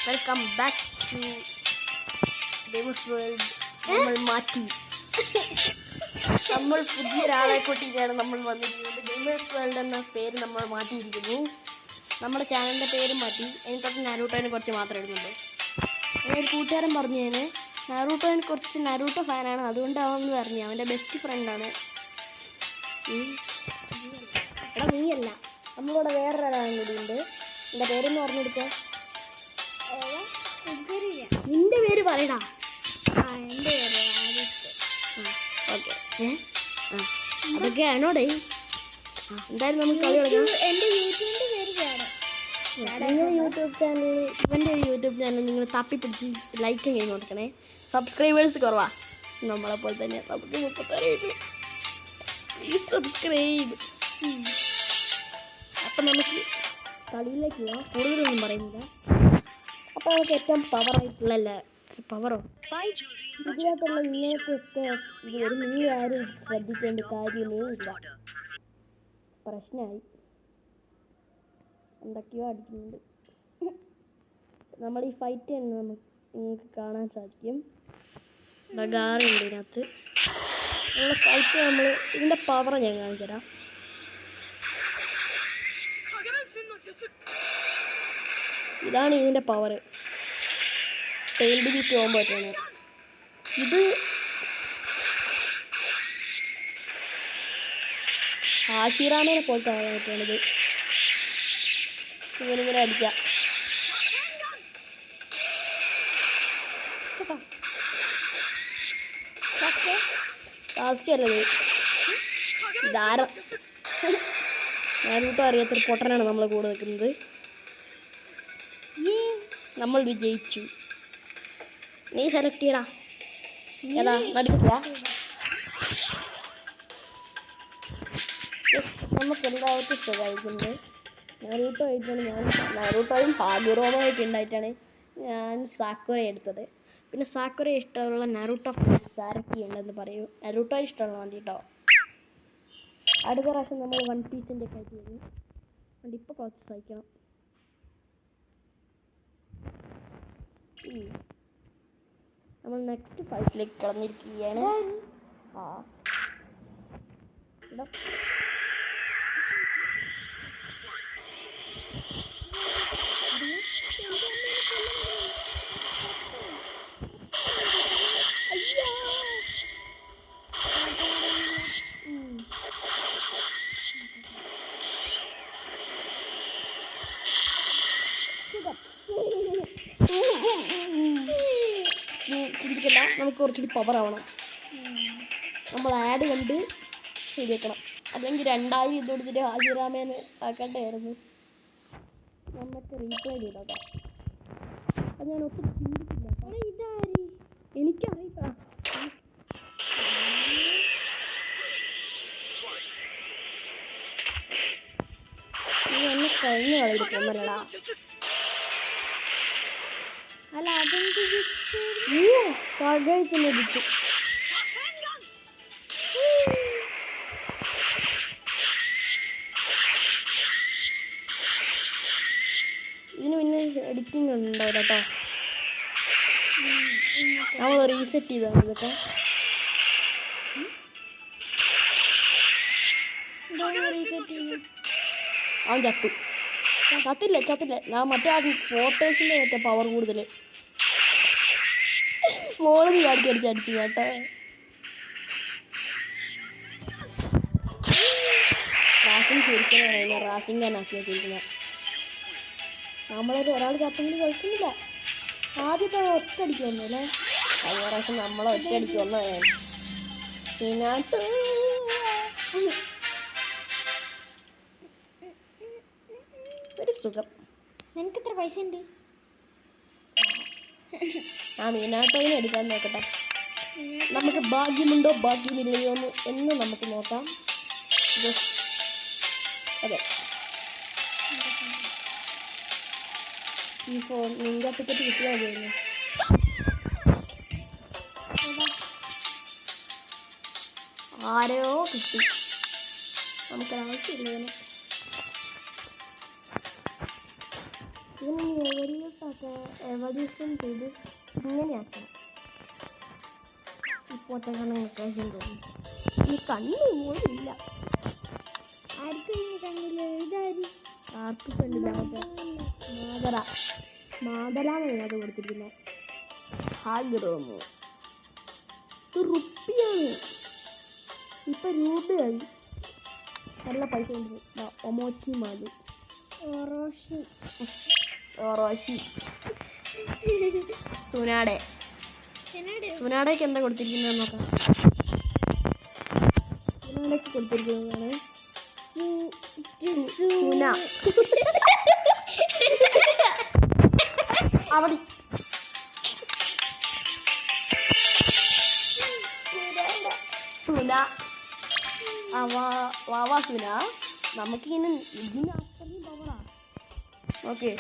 Welcome back to gamers world. നമ്മൾ മാറ്റി നമ്മൾ പുതിയൊരാളെ കൂട്ടിയിട്ടാണ് നമ്മൾ വന്നിരിക്കുന്നത്. ഗെയിമേഴ്സ് വേൾഡ് എന്ന പേര് നമ്മൾ മാറ്റിയിരിക്കുന്നു. നമ്മുടെ ചാനലിൻ്റെ പേര് മാറ്റി. എനിക്കൊക്കെ നരൂട്ടോനെ കുറിച്ച് മാത്രമേ ഇടുന്നുള്ളൂ. ഒരു കൂട്ടുകാരൻ പറഞ്ഞേനെ നരൂട്ടോനെ കുറിച്ച് നരൂട്ടോ ഫാനാണ്, അതുകൊണ്ടാവെന്ന് പറഞ്ഞു. അവൻ്റെ ബെസ്റ്റ് ഫ്രണ്ടാണ്. എടാ നീയല്ല, നമ്മളിവിടെ വേറൊരാളും കൂടി ഉണ്ട്. എൻ്റെ പേരൊന്ന് പറഞ്ഞെടുക്കുക. നിന്റെ പേര് പറയടാ. എൻ്റെ പേര് ഓക്കെ. അതൊക്കെയാണോടേ. എന്തായാലും നമുക്ക് കളി കളിക്കാം. എൻ്റെ യൂട്യൂബിൻ്റെ പേര് നിങ്ങൾ യൂട്യൂബ് ചാനൽ, ഇവൻ്റെ ഒരു യൂട്യൂബ് ചാനൽ നിങ്ങൾ തപ്പിപ്പിടിച്ച് ലൈക്ക് ചെയ്ത് കൊടുക്കണേ. സബ്സ്ക്രൈബേഴ്സ് കുറവാ, നമ്മളെപ്പോലെ തന്നെ. നമുക്ക് 36 പ്ലീസ് സബ്സ്ക്രൈബ്. അപ്പം നമുക്ക് കളിയിലേക്ക് പോവാം. കൂടുതലൊന്നും പറയുന്നില്ല. അപ്പോൾ നമുക്ക് ഏറ്റവും പവറായിട്ടുള്ള പവറോ ഇതിനകത്തുള്ള ഇങ്ങനത്തെയൊക്കെ ഇത് വരും. നിങ്ങൾ ആരും ശ്രദ്ധിക്കേണ്ട കാര്യമേ ഇല്ല. പ്രശ്നമായി എന്തൊക്കെയോ അടിക്കുന്നുണ്ട്. നമ്മൾ ഈ ഫൈറ്റ് തന്നെ നിങ്ങൾക്ക് കാണാൻ സാധിക്കും. ഗാറുണ്ട് ഇതിനകത്ത്. നമ്മളെ ഫൈറ്റ് നമ്മൾ ഇതിൻ്റെ പവർ ഞാൻ കാണിച്ചു തരാം. ഇതാണ് ഇതിൻ്റെ പവർ. ടെയിൽ ബീറ്റ് പോകുമ്പോൾ പറ്റുകയാണ് ഇത്. ആശിറാമേനെ പോലത്തെ ആളായിട്ടാണിത്. ഇങ്ങനെ അടിക്കാം. സാസ്കി അല്ലത്, ഇതാരം. ഞാനിട്ടോ അറിയാത്തൊരു പൊട്ടനാണ് നമ്മളെ കൂടെ നിൽക്കുന്നത്. നമ്മൾ വിജയിച്ചു. നീ സെലക്ട് ചെയ്യടാ. ഏതാ നടിക്കുക? നമുക്ക് എല്ലാവർക്കും സുഖമായിട്ടുണ്ട്. നരൂട്ടോ ആയിട്ടാണ് നരൂട്ടോയും പാഗുറോമൊക്കെ ഉണ്ടായിട്ടാണ് ഞാൻ സാക്കുറ എടുത്തത്. പിന്നെ സാക്കുറ ഇഷ്ടമുള്ള നരൂട്ടോ സാരക്കി ഉണ്ടെന്ന് പറയൂ. നരൂട്ടോ ഇഷ്ടമുള്ള മതി കേട്ടോ. അടുത്ത പ്രാവശ്യം നമ്മൾ വൺ പീസിൻ്റെ ഒക്കെ ആയിട്ട് വരും. അതുകൊണ്ട് ഇപ്പോൾ കുറച്ച് സഹിക്കണം. നമ്മൾ നെക്സ്റ്റ് ഫൈറ്റിലേക്ക് കടന്നിരിക്കുകയാണ്. ചിന്തിക്കണ്ട, നമുക്ക് കുറച്ചുകൂടി പവർ ആവണം. നമ്മൾ ആഡ് കണ്ട് ശരിയാക്കണം. അല്ലെങ്കിൽ 2000 ഇത് കൊടുത്തിട്ട് ഹാജിറാമേനെ ആക്കണ്ടായിരുന്നു. നമുക്ക് റീപ്ലേ ചെയ്തോക്കാം. അത് ഞാൻ ഒത്തിരി ചിന്തിക്കില്ല. എനിക്കറിയില്ല. എന്നെ കഴിഞ്ഞ കളയിൽ കൊന്നല്ലടാ. അല്ല അതെന്ത് കഴിച്ചെന്നെ വിളിച്ചു. ഇതിന് പിന്നെ എഡിറ്റിംഗ് ഉണ്ടാവില്ല കേട്ടോ. നമ്മൾ റീസെറ്റ് ചെയ്താണ് ഇതൊക്കെ. അവൻ ചത്തില്ല. ഞാൻ മറ്റേ ആ ഫോട്ടോസിൻ്റെ മറ്റേ പവർ കൂടുതൽ മോളിൽ അടിച്ചു കേട്ടോ. റാസിങ് ശരിക്കും റാസിങ് ആണ് ആക്കി വെച്ചിരിക്കുന്നത്. ഒരാൾ ചത്തെങ്കിലും കുഴപ്പമില്ല. ആദ്യത്തെ ഒറ്റയടിക്ക് വന്നു അല്ലേ. കഴിഞ്ഞ പ്രാവശ്യം നമ്മളെ ഒറ്റയടിക്ക് വന്നതാണ്. ഇതിനകത്ത് ഒരു സുഖം. നിനക്ക് എത്ര പൈസ ഉണ്ട്? ആ മീനാട്ടോയിനെ എടുക്കാൻ നോക്കട്ടെ. നമുക്ക് ഭാഗ്യമുണ്ടോ ഭാഗ്യമില്ലയോ എന്ന് നമുക്ക് നോക്കാം. അതെ, ഈ ഫോൺ നിന്റെ ടിക്കറ്റ് കിട്ടിയാൽ മതിയായിരുന്നു. ആരെയോ കിട്ടി, നമുക്കൊരാവശ്യമില്ല. ഇതിന് എവല്യൂഷൻ ചെയ്ത് ഇങ്ങനെയാക്കണം. ഇപ്പോഴത്തെ കണ്ണും തോന്നി ഈ കണ്ണ് പോലും ഇല്ല. ആർക്കും ഇനി കണ്ടില്ല. ഇതാര് ആർക്കും കണ്ടില്ല. മാതലാണ് ഇതിനകത്ത് കൊടുത്തിരിക്കുന്നത്. ഹാഗ്റോമോ റുപ്പിയാണ്. ഇപ്പൊ രൂപയായി. നല്ല പൈസ ഉണ്ട്. ഒമോച്ചി മാലു ഓറോഷി സുനാടേക്ക് എന്താ കൊടുത്തിരിക്കുന്നത് നോക്കാം. സുനാടേക്ക് കൊടുത്തിരിക്കുന്നതാണ് സുന. അവധി സുന വാവാ സുന. നമുക്കിങ്ങനെ ഇതിന് അത്രയും പവറാ. ഓക്കെ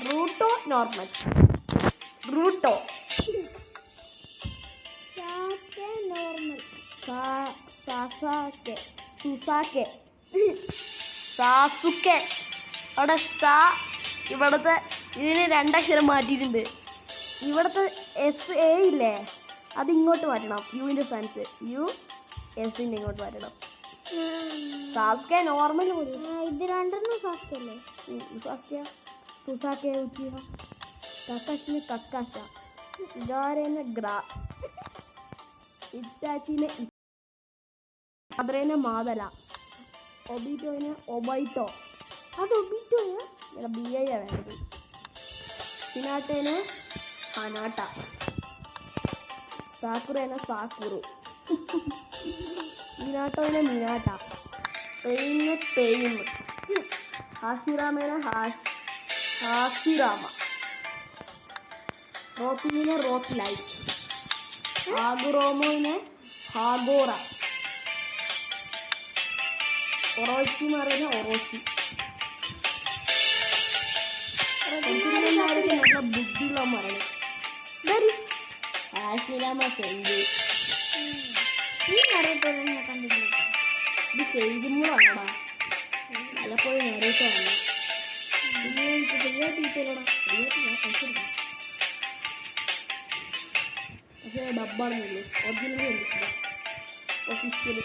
റൂട്ടോ നോർമൽ റൂട്ടോ സാസുക്കെ. അവിടെ സാ ഇവിടുത്തെ ഇതിന് 2 അക്ഷരം മാറ്റിയിട്ടുണ്ട്. ഇവിടുത്തെ എസ് എ ഇല്ലേ, അത് ഇങ്ങോട്ട് മാറ്റണം. യുവിൻ്റെ സ്ഥാനത്ത് യു എസിൻ്റെ ഇങ്ങോട്ട് മാറ്റണം. സാസ്കെ നോർമൽ ഇത് രണ്ടെണ്ണം സാസ്കല്ലേ. സാസ്ക സുസാക്കെ ഉച്ചിഹ കക്കാശിന് കക്കാശ ഇതാരേനെ ഗ്രാ ഇറ്റാച്ചിനെ മാതരേനെ മാതല ഒബീറ്റോനെ ഒബൈറ്റോ. അത് ഒബീറ്റോയാ ബി ഐ വേണ്ടത്. പിനാട്ടേനെ ഹനാട്ട. സാക്കുറേനെ സാക്കുറു. മീനാട്ടോനെ മീനാട്ട. പെയിനെ പെയിം. ഹാഷിറാമേനെ ഹാഷിറാമ. റോക്കിനെ റോക്ക് ലൈറ്റ്. ആഗുറോമോനെ ഹാഗോറ. ഒറോച്ചിമാരേനെ ഒറോച്ചി. നല്ല ബുദ്ധിയുള്ള മരണം. ഹാഷിറാമ സെഞ്ചു. ഈ അറിയത്തോളം ഞാൻ കണ്ടിട്ടില്ല. ഇത് സെയ്തുമ്പോഴാണോടാ പലപ്പോഴും നേരിട്ടാണ്. പക്ഷേ ഡബ്ബാണെന്നുള്ളൂ. ഒറിജിനലി കണ്ടിട്ടില്ല. ഒഫീഷ്യലി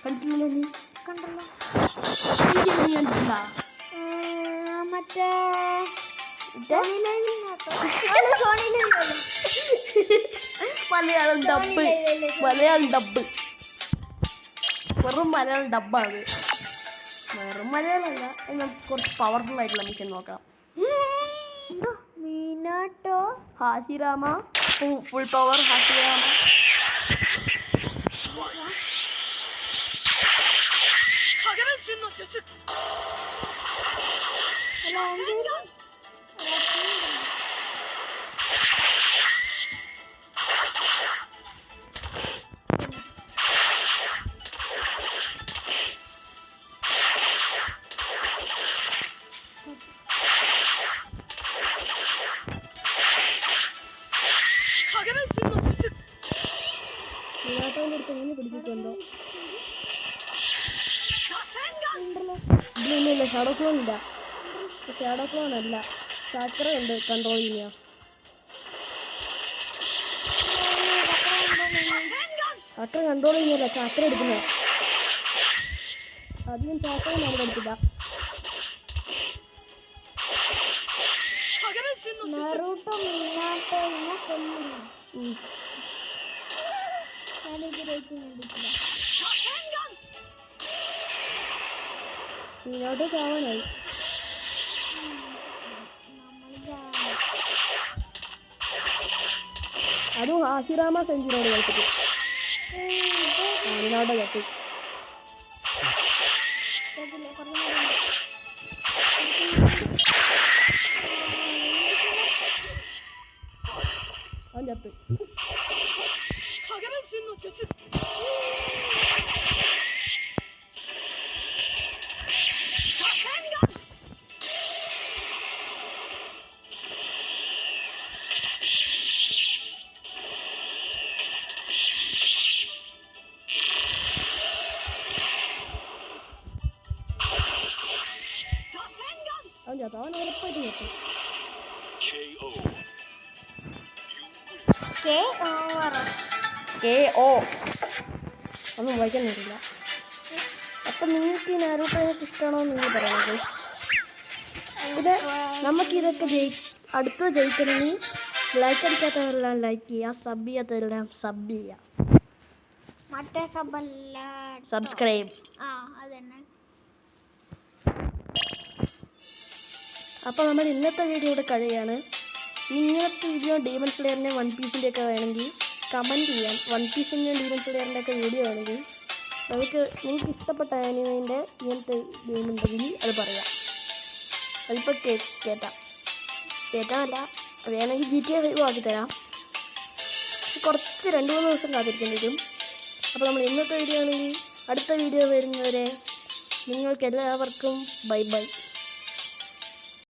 കണ്ടിട്ടില്ലല്ലോ. നീ കണ്ടല്ലോ. ഒഫീഷ്യലി നീ കണ്ടിട്ടില്ല. മറ്റേ മലയാളം ഡബ്ബ്. മലയാളം ഡബ്ബ് വെറും മലയാളം ഡബ്ബാണ്. വെറും മലയാളമല്ല. നമുക്ക് കുറച്ച് പവർഫുൾ ആയിട്ടുള്ള മിഷൻ നോക്കാം. മീനാട്ടോ ഹാഷിറാമ ഫുൾ പവർ ഹാഷിറാമ. മീനാട്ടോൻ്റെ അടുത്ത് എങ്ങനെ പിടിച്ചിട്ടുണ്ടോ? ഇതിലൊന്നുമില്ല. ഷാഡോ ക്ലോൺ ഇല്ല. ഷാഡോ ക്ലോൺ അല്ല, ചാക്ര ഉണ്ട് കൺട്രോൾ ചെയ്യുക. ചാക്ര കൺട്രോൾ ചെയ്യുന്നില്ല, ചാക്ര എടുക്കുന്ന. അധികം ചാക്ര നമ്മുടെ എടുത്തില്ല. നറൂട്ടോ മീനാട്ടോനെ കൊല്ലുന്നു. ഞാനിതിലേക്ക് കണ്ടിട്ടില്ല. മീനാട്ടോ ചാവാനായി. അതും ഹാഷിറാമ സെഞ്ചുറിയോട് കളിച്ചിട്ട് മീനാട്ടോ കത്തി. അവൻ ചത്ത്. KO ഒന്നും വായിക്കാൻ പറ്റില്ല. അപ്പം നിങ്ങൾക്ക് ഈ നാരൂട്ടോയൊക്കെ ഇഷ്ടമാണോ എന്ന് നിങ്ങൾ പറയണം ഗൈസ്. പിന്നെ നമുക്കിതൊക്കെ അടുത്ത് ജയിക്കണമെങ്കിൽ ലൈക്ക് അടിക്കാത്തവരെല്ലാം ലൈക്ക് ചെയ്യുക, സബ് ചെയ്യാത്തവരെല്ലാം സബ് ചെയ്യുക, മറ്റേ സബല്ല സബ്സ്ക്രൈബ്. അതന്നെ. അപ്പോൾ നമ്മൾ ഇന്നത്തെ വീഡിയോ ഇവിടെ കഴിയുകയാണ്. ഇങ്ങനത്തെ വീഡിയോ ഡീമൺ സ്ലെയറിൻ്റെ വൺ പീസിൻ്റെ ഒക്കെ വേണമെങ്കിൽ കമൻറ്റ് ചെയ്യാം. വൺ പീസിൻ്റെയും ഡീമൺ സ്ലെയറിൻ്റെ ഒക്കെ വീഡിയോ വേണമെങ്കിൽ നിങ്ങൾക്ക് ഇഷ്ടപ്പെട്ട ആനിമേൻ്റെ ഇങ്ങനത്തെ ഗെയിം ഉണ്ടെങ്കിൽ അത് പറയാം. അതിപ്പോൾ കേട്ടാമല്ല, വേണമെങ്കിൽ GTA 5 ആക്കി തരാം. കുറച്ച് 2-3 ദിവസം കാത്തിരിക്കേണ്ടി വരും. അപ്പോൾ നമ്മൾ ഇന്നത്തെ വീഡിയോ ആണെങ്കിൽ അടുത്ത വീഡിയോ വരുന്നവരെ നിങ്ങൾക്ക് എല്ലാവർക്കും ബൈ ബൈ.